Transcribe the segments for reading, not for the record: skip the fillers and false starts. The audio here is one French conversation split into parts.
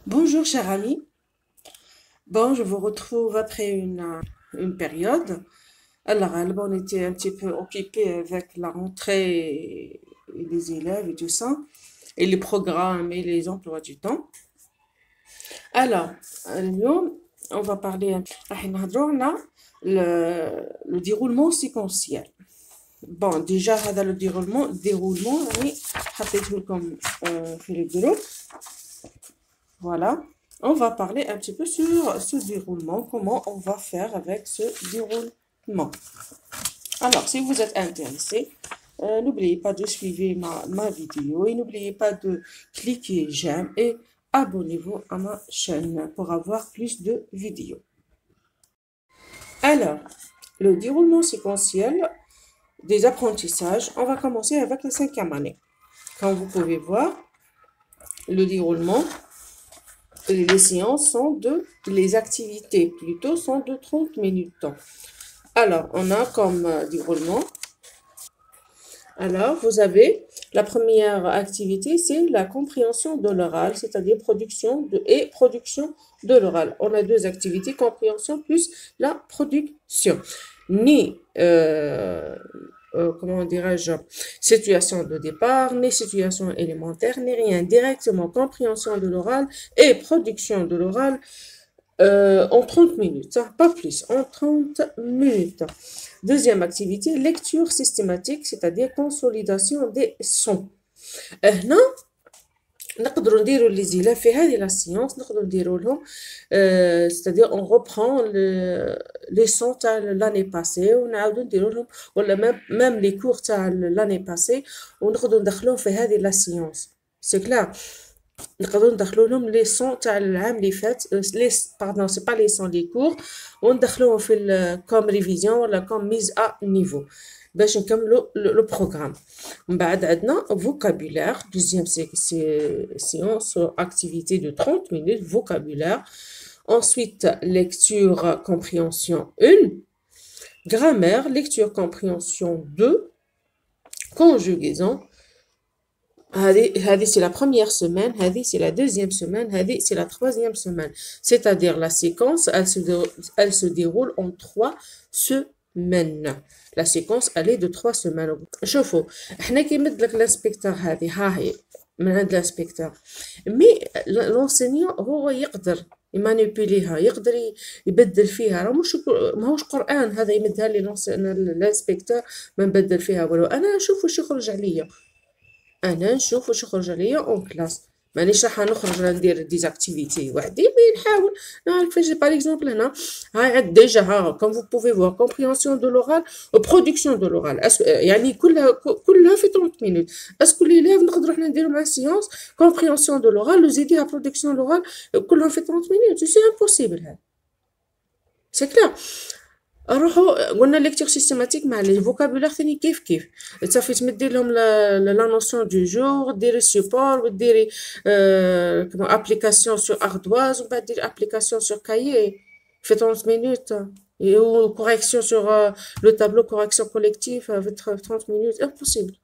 Bonjour cher ami. Bon, je vous retrouve après une période. Alors, on était un petit peu occupé avec la rentrée et les élèves et tout ça, et les programmes et les emplois du temps. Alors, اليوم, on va parler راح نهضروا على le déroulement séquentiel. Bon, déjà هذا le déroulement يعني حطيته لكم في le groupe. Voilà, on va parler un petit peu sur ce déroulement, comment on va faire avec ce déroulement. Alors, si vous êtes intéressé, n'oubliez pas de suivre ma vidéo et n'oubliez pas de cliquer j'aime et abonnez-vous à ma chaîne pour avoir plus de vidéos. Alors, le déroulement séquentiel des apprentissages, on va commencer avec la 5e année. Comme vous pouvez voir, le déroulement, les séances sont les activités plutôt sont de 30 minutes. Alors, on a comme déroulement. Alors, vous avez la première activité, c'est la compréhension de l'oral, c'est-à-dire production de l'oral. On a deux activités, compréhension plus la production. Ni comment dirais-je, situation de départ, ni situation élémentaire, ni rien. Directement compréhension de l'oral et production de l'oral en 30 minutes, pas plus, en 30 minutes. Deuxième activité, lecture systématique, c'est-à-dire consolidation des sons. هنا نقدروا نديروا لي زيلا في هذه لا سيونس نقدروا نديروا لهم c'est-à-dire on reprend les sons تاع l'année passée ونعاودوا نديروا لهم ولا même les cours تاع l'année passée ونقدروا ندخلوهم في هذه لا سيونس سي كلار نقدروا ندخلوا لهم لي سون تاع العام اللي فات لي باردون سي با لي سون لي كور وندخلوهم في كوم ريفيزيون ولا كوم ميز ا نيفو باش نكملوا لو بروغرام. من بعد عندنا فوكابولير دوزيام séance activité de 30 minutes vocabulaire. Ensuite lecture compréhension 1, grammaire lecture compréhension 2, conjugaison. هذه c'est la première semaine, هذه c'est la deuxième semaine, هذه c'est la troisième semaine. C'est-à-dire la séquence, elle se déroule en 3 semaines. La séquence, elle est de 3 semaines. شوفوا احنا كي يمد لك الانسبكتور هذه ها هي من عند الانسبكتور مي لونسينيون هو يقدر يمانيبيليها يقدر يبدل فيها راه ماهوش قرآن هذا يمدها لي الانسبكتور ما نبدل فيها ولو انا نشوف واش يخرج عليا انا نشوف واش يخرج عليا اون كلاس مانيش راح نخرج ندير ديزاكتيفيتي وحدي مي نحاول نعرف كيفاش باغ اكزومبل هنا هاي عاد ديجا ها كوم فو بوفي فوار كومبريهنسيون دو لورال و برودكسيون دو لورال يعني كلها في 30 مينوت اسكو لي ليف نقدروا حنا نديروا مع سيونس كومبريهنسيون دو لورال وزيديها برودكسيون لورال كلهم في 30 مينوت سي امبوسيبل هذا سي كلير. نروحو قلنا ليكتور سيستيماتيك مع لي فوكابولير ثاني كيف صافي تمدي لهم لا نوسيون دو جور ديري سيبور وديري كما ابليكاسيون سور اردواز ومن بعد ديري ابليكاسيون سور كايي في 30 مينوت و كوريكسيون سور لو تابلو كوريكسيون كوليكتيف في 30 مينوت امبوسيبل.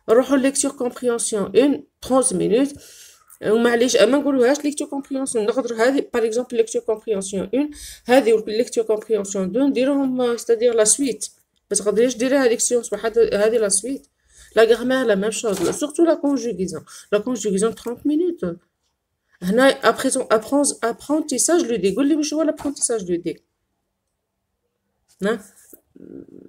نروحو ليكتور كومبريهنسيون 1 30 مينوت ومعليش ما نقولوهاش ليكتور كومبريهنسيون نقدروا هذه باغ اكزومبل ليكتور كومبريهنسيون 1 هذه ليكتور كومبريهنسيون 2 نديروهم ستادير لا سويت ما تقدريش ديريها هذيك سيونس وحده هذه لا سويت. لا غرامير لا ميم شوز سورتو لا كونجوغيزون 30 مينوت. هنا ابريزون ابرونتيساج لوديك قول لي واش هو لابرونتيساج لوديك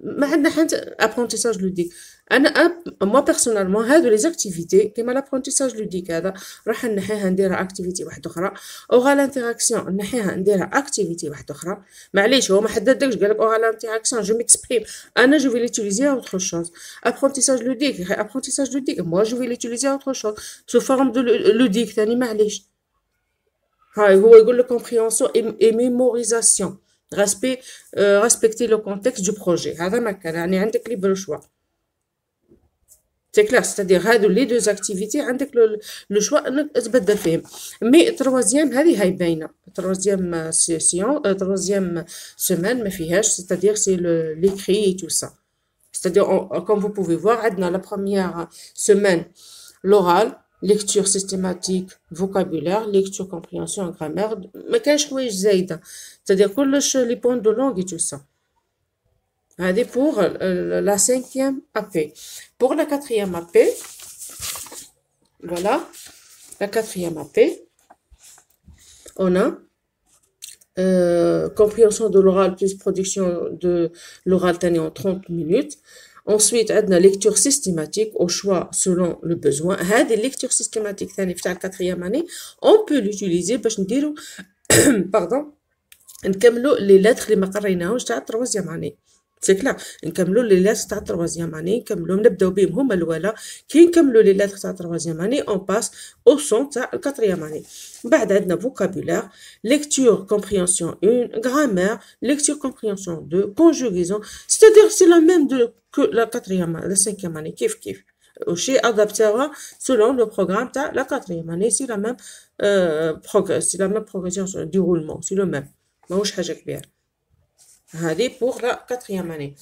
ما عندنا حتى ابرونتيساج لوديك. انا موا بيرسونيلمون هادو لي زاكتيفيتي كيما لابرونتيساج لوديك هذا راح نحيها نديرها اكتيفيتي واحده اخرى اوغال انتراكسيون نحيها نديرها اكتيفيتي واحده اخرى. معليش هو ما حددكش قالك اوغال انتراكسيون جو ميكسبريم انا جو في ليتيليزي اوتر شوز. ابرونتيساج لوديك ابرونتيساج لوديك موا جو في ليتيليزي اوتر شوز سو فورم دو لوديك ثاني معليش. هاي هو يقول لك كومبريهنسيون اي ميموريزاسيون respecter le contexte du projet. هذا ما كان يعني عندك libre choix. C'est clair, c'est-à-dire هادو les deux activités عندك le choix انك تبدل فيهم. مي troisième هذه هاي باينه troisième session troisième semaine ما فيهاش c'est-à-dire c'est l'écrit et tout ça. C'est-à-dire comme vous pouvez voir عندنا la première semaine l'oral lecture systématique, vocabulaire, lecture, compréhension, grammaire. ما كانش حوايج زايدة. C'est-à-dire كلش les points de langue et tout ça. هذه pour la 5e AP. Pour la 4e AP, voilà, la 4e AP, on a compréhension de l'oral plus production de l'oral tani en 30 minutes. Ensuite, on a lecture systématique au choix selon le besoin. Cette lecture systématique, tani في la 4e année, on peut l'utiliser باش نديرو pardon, نكملوا les lettres اللي ما قريناهمش تاع 3e année. سي كلا نكملوا لي لاتر تاع تروازيام اني نكملوا نبداو بهم هما الاولى كي نكملوا لي لاتر تاع تروازيام اني اون باس او سون تاع الكاتريام اني بعد عندنا فوكابولير ليكتور كومبريهنسيون 1 غرامير ليكتور كومبريهنسيون 2 كونجوغيزون سيتادير سي لا ميم دو كو لا كاتريام لا سانكيام اني كيف كيف وشي ادابتاها سولون لو بروغرام تاع لا كاتريام اني سي لا ميم سي لا ميم بروغريسيون ديرولمون سي لو ميم ماهوش حاجه كبيره. pour la 4e année.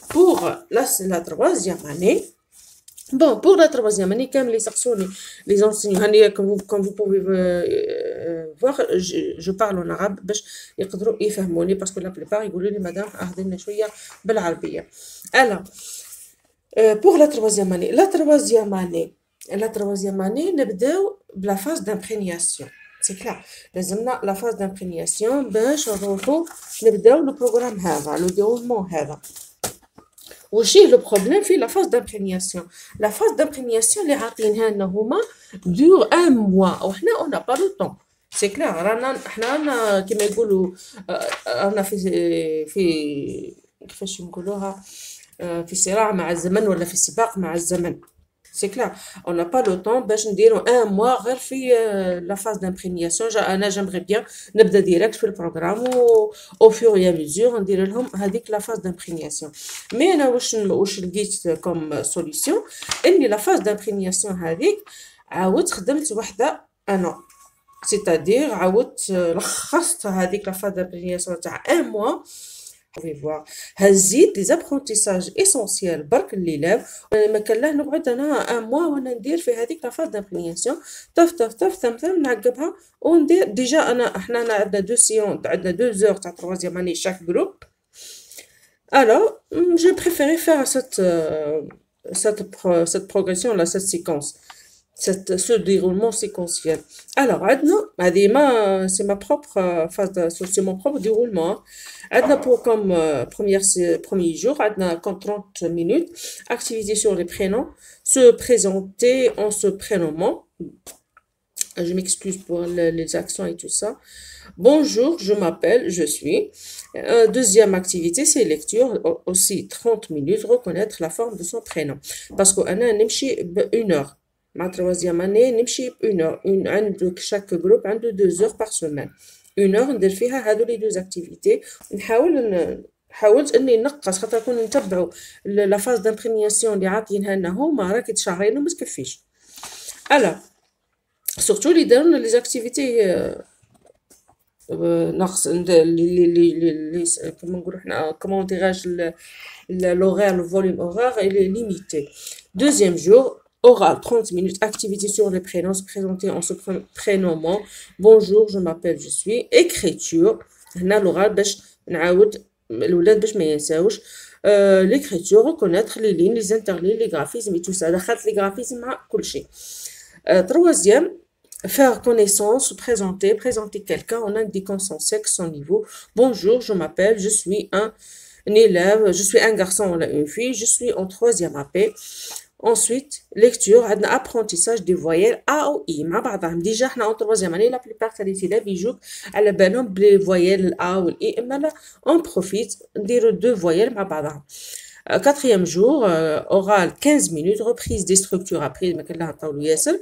Pour la 3e année, bon, pour la 3e année, comme les enseignants, comme vous pouvez voir, je parle en arabe, parce que la plupart, ils disent, madame, ahdena shouya بالعربية. Alors, pour la 3e année, la 3e année, نبداو بلا phase d'imprégnation. C'est clair. لازمنا la phase d'imprégnation باش نروحو نبداو le programme هذا le déroulement هذا. وشي le problème في la phase d'imprégnation. La phase d'imprégnation اللي عاطينها لنا هما dure 1 mois وحنا on n'a pas le temps. C'est clair. رانا كيما يقولوا رانا في كيفاش نقولوها في صراع مع الزمن ولا في سباق مع الزمن. C'est clair, on n'a pas le temps باش نديرو 1 mois غير في la phase d'imprégnation. انا j'aimerais bien نبدا ديريكت في البروغرام au fur et à mesure ندير لهم هذيك la phase d'imprégnation. مي انا واش لقيت كوم سوليسيون اني la phase d'imprégnation هذيك عاودت خدمت وحده انا c'est-à-dire عاودت لخصت هذيك la phase d'imprégnation تاع 1 mois. Vous pouvez voir هزيت لي زابرونتيساج اسونسيال برك ليلاب ما كان له نقعد انا 1 mois وانا ندير في هذيك لا فاز دامبرينياسيون طف ثم نعقبها وندير ديجا احنا عندنا 2 سيون عندنا 2 زور تاع 3e année chaque groupe. Alors j'ai préféré faire cette progression là, cette séquence, ce déroulement séquentiel. Alors c'est ma propre phase c'est mon propre déroulement. عندنا pour comme premier jour عندنا comme 30 minutes activité sur les prénoms, se présenter en se prénommant. Je m'excuse pour les accents et tout ça. Bonjour, je m'appelle, je suis. Deuxième activité, c'est lecture, aussi 30 minutes, reconnaître la forme de son prénom. Parce qu'on a une heure. Ma 3e année, نمشي une heure. عند chaque groupe عنده 2 heures par semaine. Une heure ندير فيها هادو لي 2 activités. حاولت اني نقص خاطر كون نتبعوا لا فاز دامبرينياسيون اللي عاطينها لنا هما راكي تشهرين وما تكفيش. alors surtout اللي داروا لنا لي زاكتيفيتي نقص لي كما نقولوا حنا كومون ديراج l'horaire le volume horaire il est limité. Deuxième jour oral 30 minutes activité sur les prénoms, se présenter en se prénommant. Bonjour, je m'appelle, je suis. Écriture هنا l'oral باش نعاود الولاد باش ما ينساوش. l'écriture reconnaître les lignes, les interlignes, les graphismes et tout ça. دخلت les graphismes مع كل شيء. Troisième, faire connaissance, se présenter quelqu'un en indiquant son sexe, son niveau. Bonjour, je m'appelle, je suis un élève, je suis un garçon ou une fille, je suis en 3e AP. Ensuite, lecture, عندنا apprentissage des voyelles A ou I مع بعضهم. Déjà احنا en 3e année la plupart des élèves يجوك على بالهم بلي voyelles A ou I اما لا on profite نديرو 2 voyelles مع بعضهم. 4e jour oral 15 minutes reprise des structures apprises ما كان لها طول ياسر.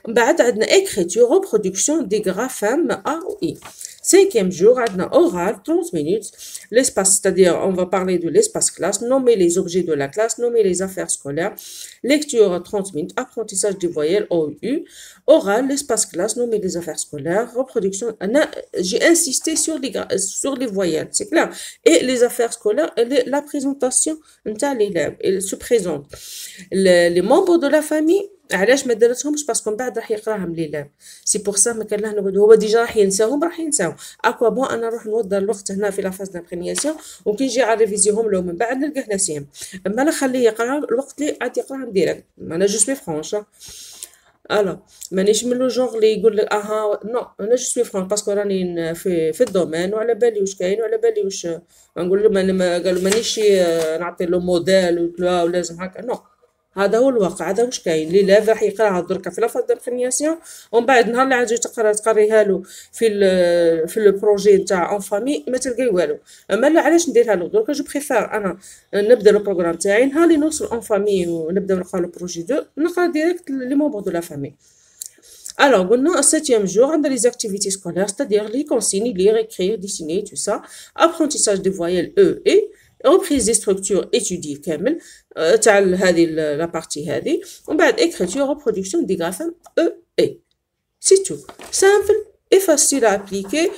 بعد عندنا écriture reproduction des graphèmes A ou I. 5e jour عندنا oral 30 minutes l'espace, c'est-à-dire on va parler de l'espace classe, nommer les objets de la classe, nommer les affaires scolaires. Lecture 30 minutes apprentissage des voyelles O ou U. Oral l'espace classe, nommer les affaires scolaires. Reproduction, j'ai insisté sur les voyelles, c'est clair. Et les affaires scolaires, la présentation de l'élève, il se présente les membres de la famille علاش ما درتهمش؟ باسكو من بعد راح يقراهم ليلاف. سي بور سا ما كان له نقعد، هو ديجا راح ينساهم راح ينساهم. اكوا بون انا نروح نوضر الوقت هنا في لافاز دامبرينياسيون، وكي نجي على ريفيزيهم لو من بعد نلقاه ناسيهم. اما لا خليه يقرا الوقت اللي عاد يقراهم ديريكت. انا جو سوي فرونش. الو مانيش من لو جونغ اللي يقول لك اها نو، انا جو سوي فرونش باسكو راني في الدومين وعلى بالي واش كاين وعلى بالي واش نقول له. قالوا مانيش نعطي له موديل ولازم هكا، نو. هذا هو الواقع، هذا واش كاين. اللي لا راح يقراها دركا في لافاز دابرينياسيون، ومن بعد نهار اللي عاد تقريها له في لو بروجي نتاع اون فامي ما تلقاي والو. اما لا علاش نديرها له دركا؟ جو بريفير انا نبدا لو بروغرام تاعي نهار اللي نوصل اون فامي ونبدا نقرا لو بروجي 2 نقرا ديريكت لي مومبر دو لا فامي. Alors, maintenant, au 7e jour, on a les activités scolaires, c'est-à-dire lire, consigner, lire, écrire, dessiner, tout ça. Apprentissage des voyelles E et reprise des structures étudiées كامل تاع هذه la partie هذه. ومن بعد écriture, reproduction des graphèmes E et. C'est tout. Simple et facile à appliquer.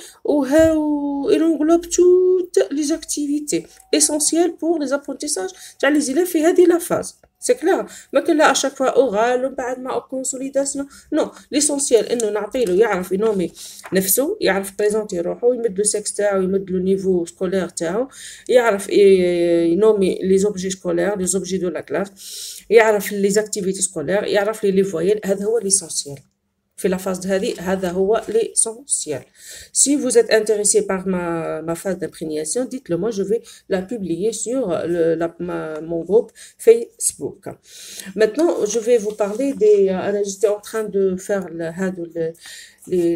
Il englobe toutes les activités essentielles pour les apprentissages تاع les élèves في هذه la phase. سي كلير. ما كان لا اشاك فوا اورال ومن بعد مع كونسوليداسيون، نو. ليسونسيال انه نعطيله يعرف ينومي نفسه، يعرف بريزونتي روحو، يمد لو سكس تاعو، يمد لو نيفو سكولير تاعو، يعرف ينومي لي زوبجي سكولير، لي زوبجي دو لا كلاس، يعرف لي زاكتيفيتي سكولير، يعرف لي فويل. هذا هو ليسونسيال في la phase هذه، هذا هو l'essentiel. Si vous êtes intéressé par ma phase d'imprégnation, dites-le moi, je vais la publier sur mon groupe Facebook. Maintenant, je vais vous parler des... J'étais en train de faire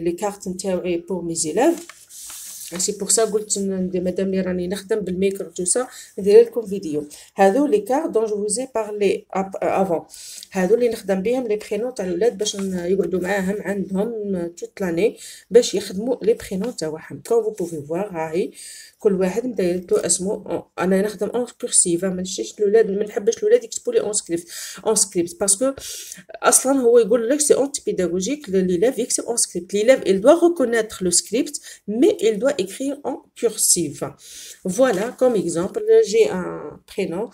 les cartes pour mes élèves. سي بور سا قلت مادام لي راني نخدم بالميكرو تو سا ندير لكم فيديو. هذو لي كارت دون جو فوزي بارلي افون، هذو اللي نخدم بهم لي برينون تاع الولاد باش يقعدوا معاهم عندهم توت لاني باش يخدموا لي برينون تاعهم. كون فو بوفي فوار هاهي كل واحد مدايرتو اسمو. انا نخدم اون كورسيف، ما نشيش الاولاد، ما نحبش الاولاد يكتبوا لي اون سكريبت باسكو اصلا هو يقول لك سي اونتي بيداغوجيك ليلاف يكتب اون سكريبت. ليلاف il doit reconnaître le script mais il doit écrire en cursive. Voilà, comme exemple, j'ai un prénom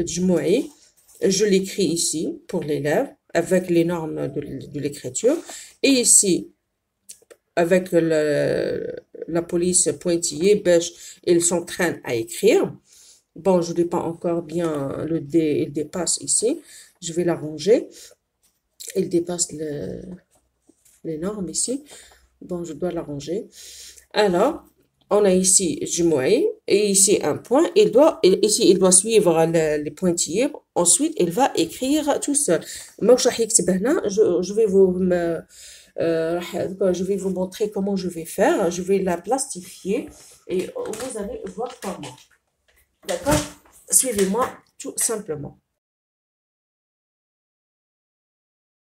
Djmoui, je l'écris ici pour l'élève avec les normes de l'écriture, et ici avec la police pointillée, ils s'entraînent à écrire. Bon, je n'ai pas encore bien le D, il dépasse ici, je vais l'arranger, il dépasse les normes ici. Bon, je dois l'arranger. Alors, on a ici Jmoui et ici un point. Ici, il doit suivre les pointillés. Ensuite, il va écrire tout seul. Je vais vous montrer comment je vais faire. Je vais la plastifier et vous allez voir comment. D'accord? Suivez-moi tout simplement.